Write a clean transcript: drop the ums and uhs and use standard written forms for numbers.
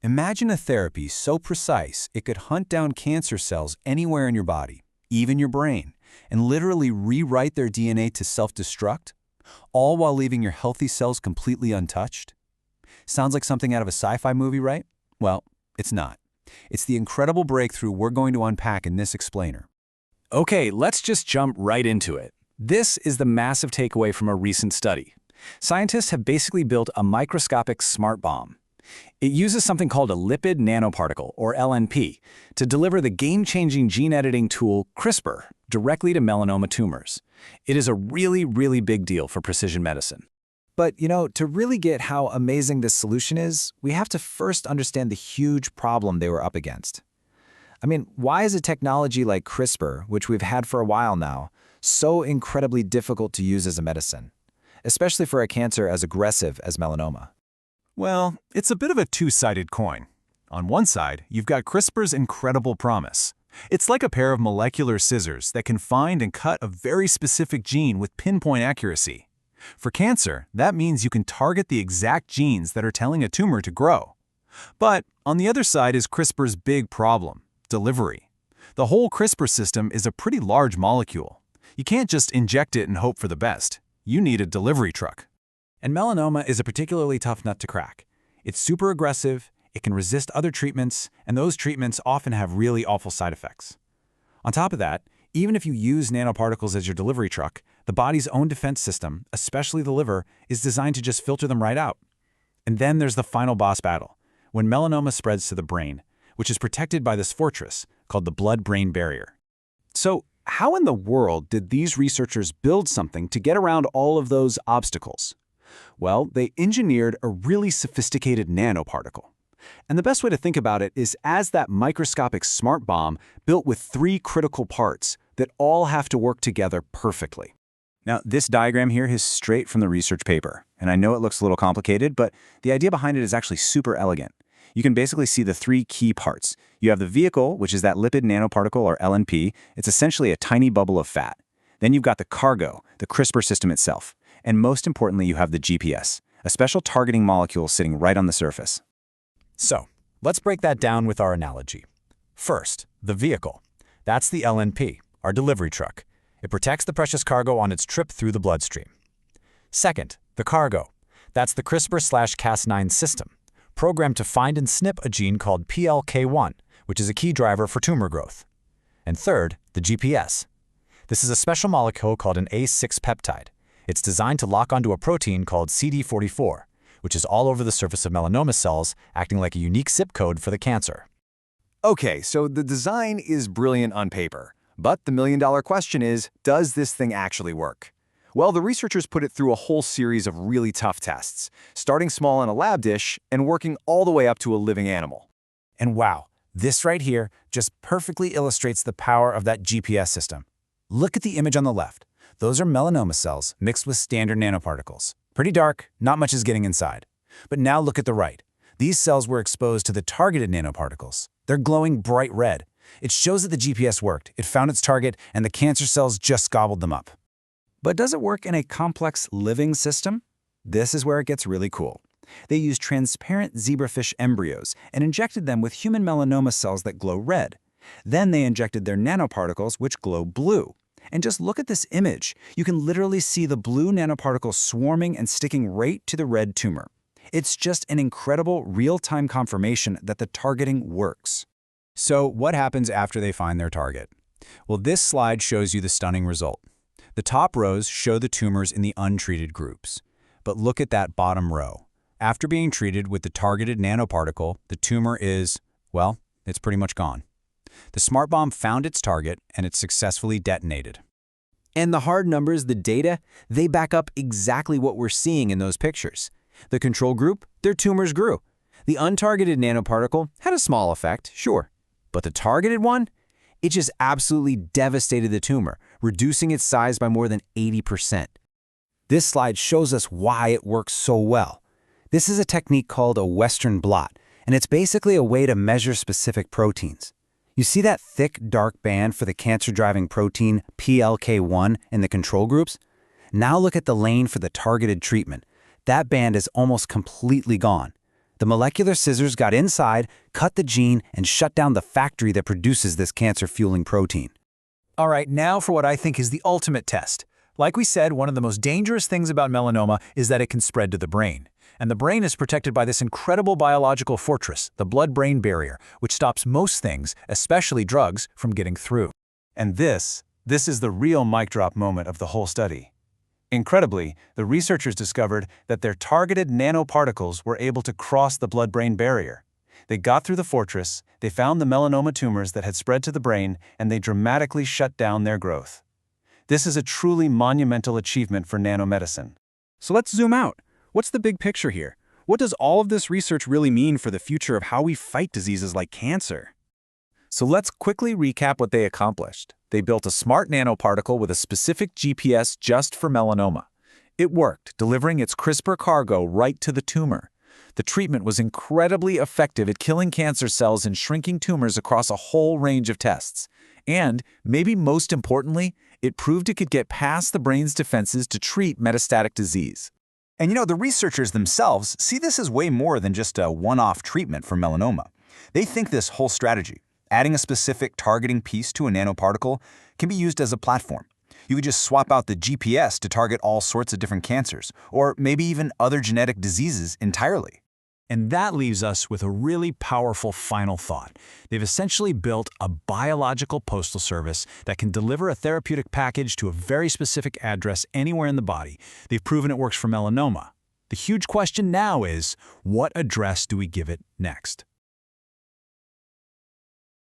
Imagine a therapy so precise it could hunt down cancer cells anywhere in your body, even your brain, and literally rewrite their DNA to self-destruct, all while leaving your healthy cells completely untouched. Sounds like something out of a sci-fi movie, right? Well, it's not. It's the incredible breakthrough we're going to unpack in this explainer. Okay, let's just jump right into it. This is the massive takeaway from a recent study. Scientists have basically built a microscopic smart bomb. It uses something called a lipid nanoparticle, or LNP, to deliver the game-changing gene editing tool CRISPR directly to melanoma tumors. It is a really, really big deal for precision medicine. But, to really get how amazing this solution is, we have to first understand the huge problem they were up against. I mean, why is a technology like CRISPR, which we've had for a while now, so incredibly difficult to use as a medicine, especially for a cancer as aggressive as melanoma? Well, it's a bit of a two-sided coin. On one side, you've got CRISPR's incredible promise. It's like a pair of molecular scissors that can find and cut a very specific gene with pinpoint accuracy. For cancer, that means you can target the exact genes that are telling a tumor to grow. But on the other side is CRISPR's big problem, delivery. The whole CRISPR system is a pretty large molecule. You can't just inject it and hope for the best. You need a delivery truck. And melanoma is a particularly tough nut to crack. It's super aggressive, it can resist other treatments, and those treatments often have really awful side effects. On top of that, even if you use nanoparticles as your delivery truck, the body's own defense system, especially the liver, is designed to just filter them right out. And then there's the final boss battle, when melanoma spreads to the brain, which is protected by this fortress called the blood-brain barrier. So, how in the world did these researchers build something to get around all of those obstacles? Well, they engineered a really sophisticated nanoparticle. And the best way to think about it is as that microscopic smart bomb built with 3 critical parts that all have to work together perfectly. Now, this diagram here is straight from the research paper, and I know it looks a little complicated, but the idea behind it is actually super elegant. You can basically see the 3 key parts. You have the vehicle, which is that lipid nanoparticle, or LNP. It's essentially a tiny bubble of fat. Then you've got the cargo, the CRISPR system itself. And most importantly, you have the GPS, a special targeting molecule sitting right on the surface. So, let's break that down with our analogy. First, the vehicle. That's the LNP, our delivery truck. It protects the precious cargo on its trip through the bloodstream. Second, the cargo. That's the CRISPR/Cas9 system, programmed to find and snip a gene called PLK1, which is a key driver for tumor growth. And third, the GPS. This is a special molecule called an A6 peptide. It's designed to lock onto a protein called CD44, which is all over the surface of melanoma cells, acting like a unique zip code for the cancer. Okay, so the design is brilliant on paper. But the million-dollar question is, does this thing actually work? Well, the researchers put it through a whole series of really tough tests, starting small in a lab dish and working all the way up to a living animal. And wow, this right here just perfectly illustrates the power of that GPS system. Look at the image on the left. Those are melanoma cells mixed with standard nanoparticles. Pretty dark, not much is getting inside. But now look at the right. These cells were exposed to the targeted nanoparticles. They're glowing bright red. It shows that the GPS worked, it found its target, and the cancer cells just gobbled them up. But does it work in a complex living system? This is where it gets really cool. They used transparent zebrafish embryos and injected them with human melanoma cells that glow red. Then they injected their nanoparticles, which glow blue. And just look at this image. You can literally see the blue nanoparticles swarming and sticking right to the red tumor. It's just an incredible real-time confirmation that the targeting works. So what happens after they find their target? Well, this slide shows you the stunning result. The top rows show the tumors in the untreated groups. But look at that bottom row. After being treated with the targeted nanoparticle, the tumor is, well, it's pretty much gone. The smart bomb found its target, and it successfully detonated. And the hard numbers, the data, they back up exactly what we're seeing in those pictures. The control group, their tumors grew. The untargeted nanoparticle had a small effect, sure. But the targeted one? It just absolutely devastated the tumor, reducing its size by more than 80%. This slide shows us why it works so well. This is a technique called a Western blot, and it's basically a way to measure specific proteins. You see that thick, dark band for the cancer-driving protein PLK1 in the control groups? Now look at the lane for the targeted treatment. That band is almost completely gone. The molecular scissors got inside, cut the gene, and shut down the factory that produces this cancer-fueling protein. All right, now for what I think is the ultimate test. Like we said, one of the most dangerous things about melanoma is that it can spread to the brain. And the brain is protected by this incredible biological fortress, the blood-brain barrier, which stops most things, especially drugs, from getting through. And this is the real mic drop moment of the whole study. Incredibly, the researchers discovered that their targeted nanoparticles were able to cross the blood-brain barrier. They got through the fortress, they found the melanoma tumors that had spread to the brain, and they dramatically shut down their growth. This is a truly monumental achievement for nanomedicine. So let's zoom out. What's the big picture here? What does all of this research really mean for the future of how we fight diseases like cancer? So let's quickly recap what they accomplished. They built a smart nanoparticle with a specific GPS just for melanoma. It worked, delivering its CRISPR cargo right to the tumor. The treatment was incredibly effective at killing cancer cells and shrinking tumors across a whole range of tests. And, maybe most importantly, it proved it could get past the brain's defenses to treat metastatic disease. And the researchers themselves see this as way more than just a one-off treatment for melanoma. They think this whole strategy, adding a specific targeting piece to a nanoparticle, can be used as a platform. You could just swap out the GPS to target all sorts of different cancers, or maybe even other genetic diseases entirely. And that leaves us with a really powerful final thought. They've essentially built a biological postal service that can deliver a therapeutic package to a very specific address anywhere in the body. They've proven it works for melanoma. The huge question now is, what address do we give it next?